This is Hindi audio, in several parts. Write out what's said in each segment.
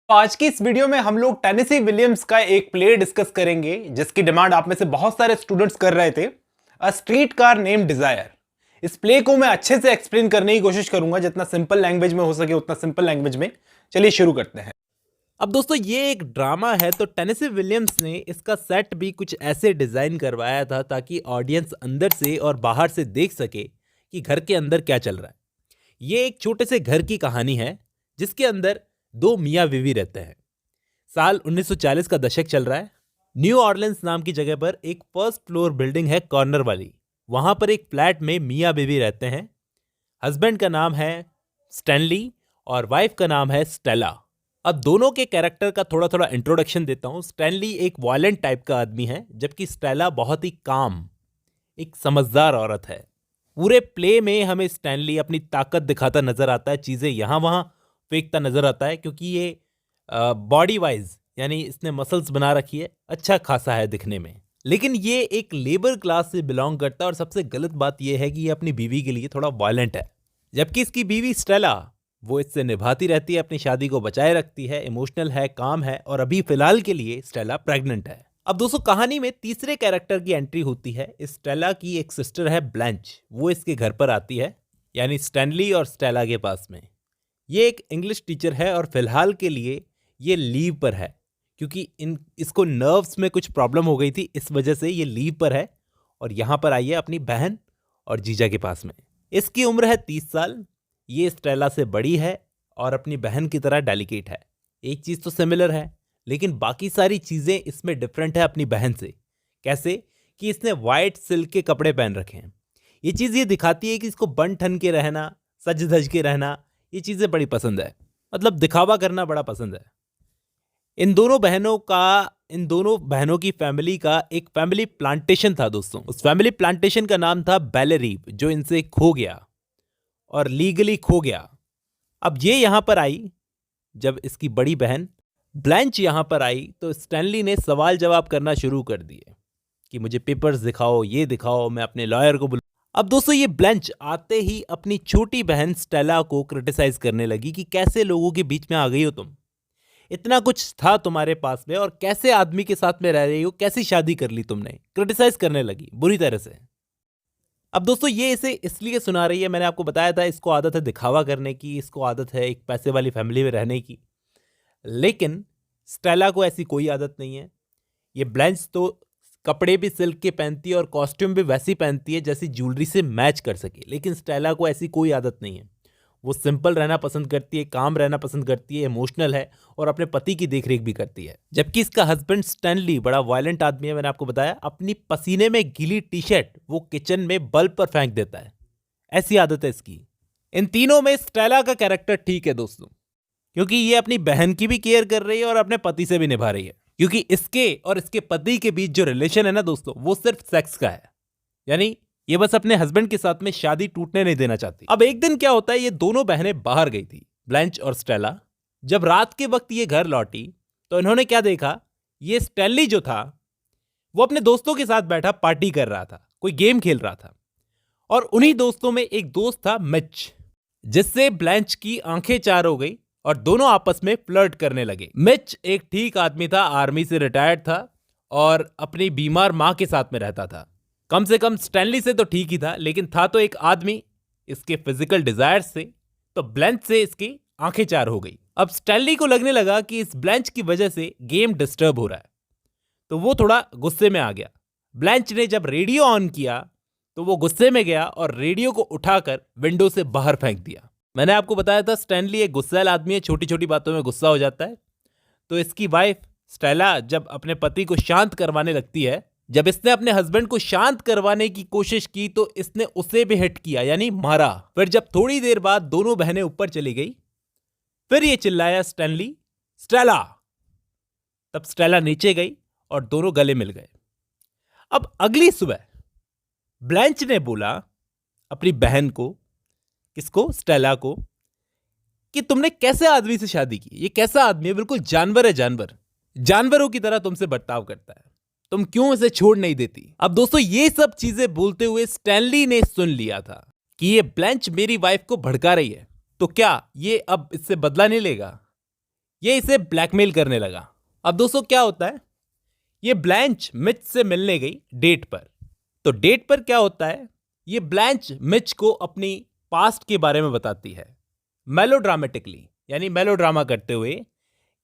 तो आज की इस वीडियो में हम लोग टेनेसी विलियम्स का एक प्ले डिस्कस करेंगे जिसकी डिमांड आप में से बहुत सारे स्टूडेंट्स कर रहे थे। A street car name desire. इस प्ले को मैं अच्छे से एक्सप्लेन करने की कोशिश करूंगा, जितना सिंपल लैंग्वेज में हो सके उतना सिंपल लैंग्वेज में। चलिए शुरू करते हैं। अब दोस्तों ये एक ड्रामा है, तो टेनेसी विलियम्स ने इसका सेट भी कुछ ऐसे डिज़ाइन करवाया था ताकि ऑडियंस अंदर से और बाहर से देख सके कि घर के अंदर क्या चल रहा है। ये एक छोटे से घर की कहानी है जिसके अंदर दो मियाँ बीवी रहते हैं। साल 1940 का दशक चल रहा है। न्यू ऑर्लिन्स नाम की जगह पर एक फर्स्ट फ्लोर बिल्डिंग है कॉर्नर वाली। वहाँ पर एक फ्लैट में मियाँ बीवी रहते हैं। हस्बैंड का नाम है स्टैनली और वाइफ का नाम है स्टेला। अब दोनों के कैरेक्टर का थोड़ा थोड़ा इंट्रोडक्शन देता हूँ। स्टैनली एक वायलेंट टाइप का आदमी है, जबकि स्टेला बहुत ही काम, एक समझदार औरत है। पूरे प्ले में हमें स्टैनली अपनी ताकत दिखाता नजर आता है, चीज़ें यहाँ वहाँ फेंकता नजर आता है, क्योंकि ये बॉडी वाइज यानी इसने मसल्स बना रखी है, अच्छा खासा है दिखने में। लेकिन ये एक लेबर क्लास से बिलोंग करता है और सबसे गलत बात यह है कि ये अपनी बीवी के लिए थोड़ा वायलेंट है। जबकि इसकी बीवी स्टेला, वो इससे निभाती रहती है, अपनी शादी को बचाए रखती है, इमोशनल है, काम है, और अभी फिलहाल के लिए स्टेला प्रेग्नेंट है। अब दोस्तों कहानी में तीसरे कैरेक्टर की एंट्री होती है। स्टेला की एक सिस्टर है ब्लैंच, वो इसके घर पर आती है, यानी स्टैनली और स्टेला के पास में। ये एक इंग्लिश टीचर है और फिलहाल के लिए ये लीव पर है, क्योंकि इसको नर्व्स में कुछ प्रॉब्लम हो गई थी, इस वजह से ये लीव पर है और यहाँ पर आई है अपनी बहन और जीजा के पास में। इसकी उम्र है 30 साल। ये स्टेला से बड़ी है और अपनी बहन की तरह डेलिकेट है। एक चीज़ तो सिमिलर है, लेकिन बाकी सारी चीज़ें इसमें डिफरेंट है अपनी बहन से। कैसे कि इसने वाइट सिल्क के कपड़े पहन रखे हैं। ये चीज़ ये दिखाती है कि इसको बन ठन के रहना, सज धज के रहना, ये चीज़ें बड़ी पसंद है, मतलब दिखावा करना बड़ा पसंद है। इन दोनों बहनों की फैमिली का एक फैमिली प्लांटेशन था दोस्तों। उस फैमिली प्लांटेशन का नाम था बेलेरीव, जो इनसे खो गया और लीगली खो गया। अब ये यहां पर आई, जब इसकी बड़ी बहन ब्लैंच यहां पर आई तो स्टैनली ने सवाल जवाब करना शुरू कर दिए कि मुझे पेपर्स दिखाओ, ये दिखाओ, मैं अपने लॉयर को बुला। अब दोस्तों ये ब्लैंच आते ही अपनी छोटी बहन स्टेला को क्रिटिसाइज करने लगी कि कैसे लोगों के बीच में आ गई हो तुम, इतना कुछ था तुम्हारे पास में और कैसे आदमी के साथ में रह रही हो, कैसी शादी कर ली तुमने। क्रिटिसाइज करने लगी बुरी तरह से। अब दोस्तों ये इसे इसलिए सुना रही है, मैंने आपको बताया था इसको आदत है दिखावा करने की, इसको आदत है एक पैसे वाली फैमिली में रहने की। लेकिन स्टेला को ऐसी कोई आदत नहीं है। ये ब्लैंच तो कपड़े भी सिल्क के पहनती है और कॉस्ट्यूम भी वैसी पहनती है जैसी ज्वेलरी से मैच कर सके, लेकिन स्टेला को ऐसी कोई आदत नहीं है। वो सिंपल रहना पसंद करती है, काम रहना पसंद करती है, इमोशनल है और अपने पति की देखरेख भी करती है। जबकि इसका हस्बैंड स्टैनली बड़ा वायलेंट आदमी है, मैंने आपको बताया, अपनी पसीने में गीली टी शर्ट वो किचन में बल्ब पर फेंक देता है, ऐसी आदत है इसकी। इन तीनों में स्टेला का कैरेक्टर ठीक है दोस्तों, क्योंकि ये अपनी बहन की भी केयर कर रही है और अपने पति से भी निभा रही है। क्योंकि इसके और इसके पति के बीच जो रिलेशन है ना दोस्तों, वो सिर्फ सेक्स का है, यानी ये बस अपने हस्बैंड के साथ में शादी टूटने नहीं देना चाहती। अब एक दिन क्या होता है, ये दोनों बहनें बाहर गई थी, ब्लैंच और स्टेला। जब रात के वक्त ये घर लौटी तो इन्होंने क्या देखा, ये स्टैनली जो था वो अपने दोस्तों के साथ बैठा पार्टी कर रहा था, कोई गेम खेल रहा था, और उन्हीं दोस्तों में एक दोस्त था मिच, जिससे ब्लैंच की आंखें चार हो गई और दोनों आपस में फ्लर्ट करने लगे। मिच एक ठीक आदमी था, आर्मी से रिटायर्ड था और अपनी बीमार मां के साथ में रहता था। कम से कम स्टैनली से तो ठीक ही था, लेकिन था तो एक आदमी इसके फिजिकल डिजायर से, तो ब्लैंच से इसकी आंखें चार हो गई। अब स्टैनली को लगने लगा कि इस ब्लैंच की वजह से गेम डिस्टर्ब हो रहा है, तो वो थोड़ा गुस्से में आ गया। ब्लैंच ने जब रेडियो ऑन किया तो वो गुस्से में गया और रेडियो को उठाकर विंडो से बाहर फेंक दिया। मैंने आपको बताया था स्टैनली एक गुस्सैल आदमी है, छोटी छोटी बातों में गुस्सा हो जाता है। तो इसकी वाइफ स्टेला जब अपने पति को शांत करवाने लगती है, जब इसने अपने हस्बैंड को शांत करवाने की कोशिश की तो इसने उसे भी हिट किया, यानी मारा। फिर जब थोड़ी देर बाद दोनों बहनें ऊपर चली गई, फिर ये चिल्लाया स्टैनली, स्टेला। तब स्टेला नीचे गई और दोनों गले मिल गए। अब अगली सुबह ब्लैंच ने बोला अपनी बहन को, किसको, स्टेला को, कि तुमने कैसे आदमी से शादी की, ये कैसा आदमी है, बिल्कुल जानवर है, जानवरों की तरह तुमसे बर्ताव करता है, तुम क्यों इसे छोड़ नहीं देती। अब दोस्तों ये सब चीजें बोलते हुए स्टैनली ने सुन लिया था कि ये ब्लैंच मेरी वाइफ को भड़का रही है, तो क्या ये अब इससे बदला नहीं लेगा, ये इसे ब्लैकमेल करने लगा। अब दोस्तों क्या होता है, ये ब्लैंच मिच से मिलने गई डेट पर। तो डेट पर क्या होता है, ये ब्लैंच मिच को अपनी पास्ट के बारे में बताती है मेलोड्रामेटिकली, यानी मेलोड्रामा करते हुए,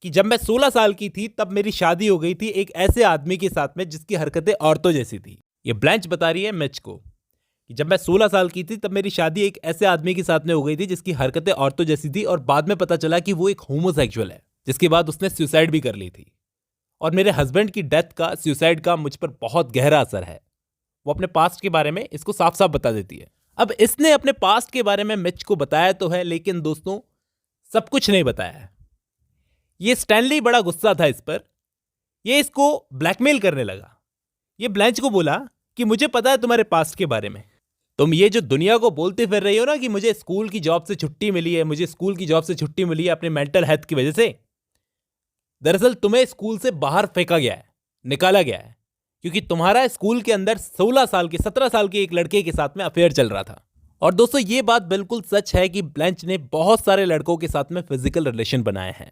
कि जब मैं 16 साल की थी तब मेरी शादी हो गई थी एक ऐसे आदमी के साथ में जिसकी हरकतें औरतों जैसी थी। ये ब्लैंच बता रही है मिच को कि जब मैं 16 साल की थी तब मेरी शादी एक ऐसे आदमी के साथ में हो गई थी जिसकी हरकतें औरतों जैसी थी, और बाद में पता चला कि वो एक होमोसेक्सुअल है, जिसके बाद उसने सुसाइड भी कर ली थी। और मेरे हस्बैंड की डेथ का, सुसाइड का मुझ पर बहुत गहरा असर है। वो अपने पास्ट के बारे में इसको साफ साफ बता देती है। अब इसने अपने पास्ट के बारे में मिच को बताया तो है, लेकिन दोस्तों सब कुछ नहीं बताया है। ये स्टैनली बड़ा गुस्सा था इस पर, ये इसको ब्लैकमेल करने लगा। ये ब्लैंच को बोला कि मुझे पता है तुम्हारे पास्ट के बारे में, तुम ये जो दुनिया को बोलते फिर रही हो ना कि मुझे स्कूल की जॉब से छुट्टी मिली है, मुझे स्कूल की जॉब से छुट्टी मिली है अपने मेंटल हेल्थ की वजह से, दरअसल तुम्हें स्कूल से बाहर फेंका गया है, निकाला गया है, क्योंकि तुम्हारा स्कूल के अंदर 17 साल के एक लड़के के साथ में अफेयर चल रहा था। और दोस्तों ये बात बिल्कुल सच है कि ब्लैंच ने बहुत सारे लड़कों के साथ में फिजिकल रिलेशन बनाए हैं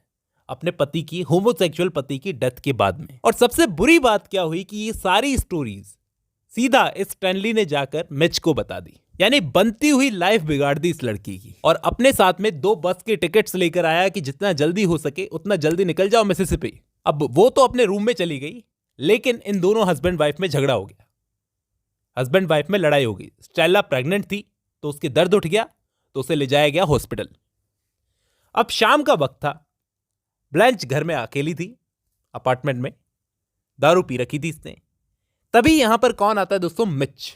अपने पति की, होमोसेक्सुअल पति की डेथ के बाद में। और सबसे बुरी बात क्या हुई कि ये सारी स्टोरीज सीधा इस स्टैनली ने जाकर मिच को बता दी, यानी बनती हुई लाइफ बिगाड़ दी इस लड़की की। और अपने साथ में 2 बस के टिकट्स लेकर आया कि जितना जल्दी हो सके उतना जल्दी निकल जाओ मिसिसिपी। अब वो तो अपने रूम में चली गई, लेकिन इन दोनों हस्बैंड वाइफ में झगड़ा हो गया, हस्बैंड वाइफ में लड़ाई हो गई। स्टेला प्रेग्नेंट थी तो उसके दर्द उठ गया, तो उसे ले जाया गया हॉस्पिटल। अब शाम का वक्त था, ब्लैंच घर में अकेली थी, अपार्टमेंट में दारू पी रखी थी इसने। तभी यहां पर कौन आता है दोस्तों, मिच।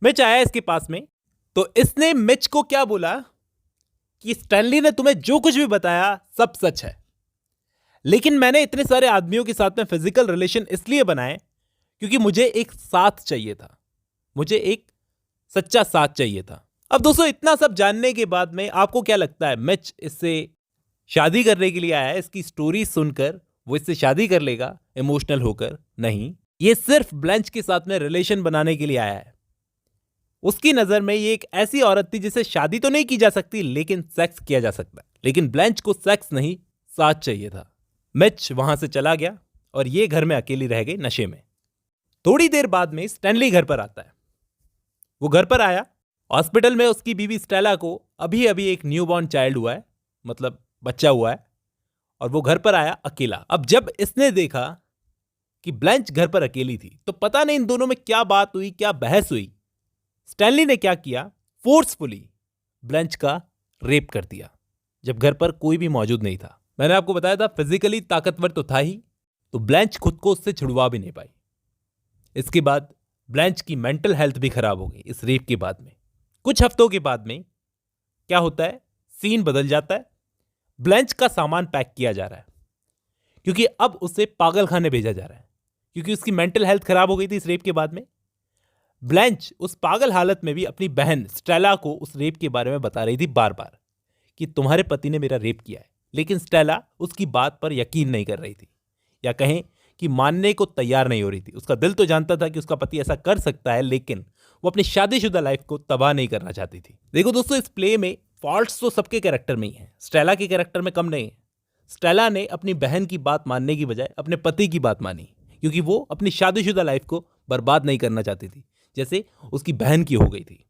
मिच आया इसके पास में, तो इसने मिच को क्या बोला कि स्टैनली ने तुम्हें जो कुछ भी बताया सब सच है, लेकिन मैंने इतने सारे आदमियों के साथ में फिजिकल रिलेशन इसलिए बनाए क्योंकि मुझे एक साथ चाहिए था, मुझे एक सच्चा साथ चाहिए था। अब दोस्तों इतना सब जानने के बाद में आपको क्या लगता है, मिच इससे शादी करने के लिए आया है? इसकी स्टोरी सुनकर वो इससे शादी कर लेगा इमोशनल होकर? नहीं, ये सिर्फ ब्लैंच के साथ में रिलेशन बनाने के लिए आया है। उसकी नजर में ये एक ऐसी औरत थी जिसे शादी तो नहीं की जा सकती, लेकिन सेक्स किया जा सकता है। लेकिन ब्लैंच को सेक्स नहीं, साथ चाहिए था। मिच वहां से चला गया और ये घर में अकेली रह गई नशे में। थोड़ी देर बाद में स्टैनली घर पर आता है। वो घर पर आया, हॉस्पिटल में उसकी बीवी स्टेला को अभी अभी एक न्यूबॉर्न चाइल्ड हुआ है, मतलब बच्चा हुआ है, और वो घर पर आया अकेला। अब जब इसने देखा कि ब्लैंच घर पर अकेली थी, तो पता नहीं इन दोनों में क्या बात हुई, क्या बहस हुई। स्टैनली ने क्या किया, फोर्सफुली ब्लैंच का रेप कर दिया जब घर पर कोई भी मौजूद नहीं था। मैंने आपको बताया था फिजिकली ताकतवर तो था ही, तो ब्लैंच खुद को उससे छुड़वा भी नहीं पाई। इसके बाद ब्लैंच की मेंटल हेल्थ भी खराब हो गई इस रेप के बाद में। कुछ हफ्तों के बाद में क्या होता है, सीन बदल जाता है। ब्लैंच का सामान पैक किया जा रहा है क्योंकि अब उसे पागल खाने भेजा जा रहा है, क्योंकि उसकी मेंटल हेल्थ खराब हो गई थी इस रेप के बाद में। ब्लैंच उस पागल हालत में भी अपनी बहन स्टेला को उस रेप के बारे में बता रही थी बार बार कि तुम्हारे पति ने मेरा रेप किया है, लेकिन स्टेला उसकी बात पर यकीन नहीं कर रही थी, या कहें कि मानने को तैयार नहीं हो रही थी। उसका दिल तो जानता था कि उसका पति ऐसा कर सकता है, लेकिन वो अपनी शादीशुदा लाइफ को तबाह नहीं करना चाहती थी। देखो दोस्तों, इस प्ले में फॉल्ट्स तो सबके कैरेक्टर में ही है, स्टेला के कैरेक्टर में कम नहीं है। स्टेला ने अपनी बहन की बात मानने की बजाय अपने पति की बात मानी, क्योंकि वो अपनी शादीशुदा लाइफ को बर्बाद नहीं करना चाहती थी, जैसे उसकी बहन की हो गई थी।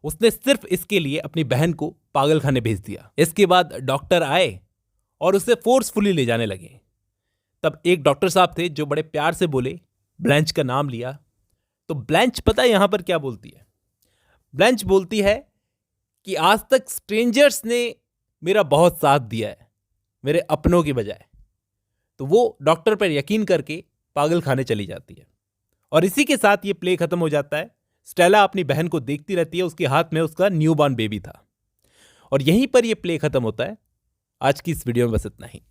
उसने सिर्फ इसके लिए अपनी बहन को पागल खाने भेज दिया। इसके बाद डॉक्टर आए और उसे फोर्सफुली ले जाने लगे। तब एक डॉक्टर साहब थे जो बड़े प्यार से बोले, ब्लैंच का नाम लिया। तो ब्लैंच पता है यहां पर क्या बोलती है? ब्लैंच बोलती है कि आज तक स्ट्रेंजर्स ने मेरा बहुत साथ दिया है मेरे अपनों की बजाय। तो वो डॉक्टर पर यकीन करके पागल खाने चली जाती है, और इसी के साथ ये प्ले खत्म हो जाता है। स्टेला अपनी बहन को देखती रहती है, उसके हाथ में उसका न्यूबॉर्न बेबी था, और यहीं पर ये प्ले खत्म होता है। आज की इस वीडियो में बस इतना ही।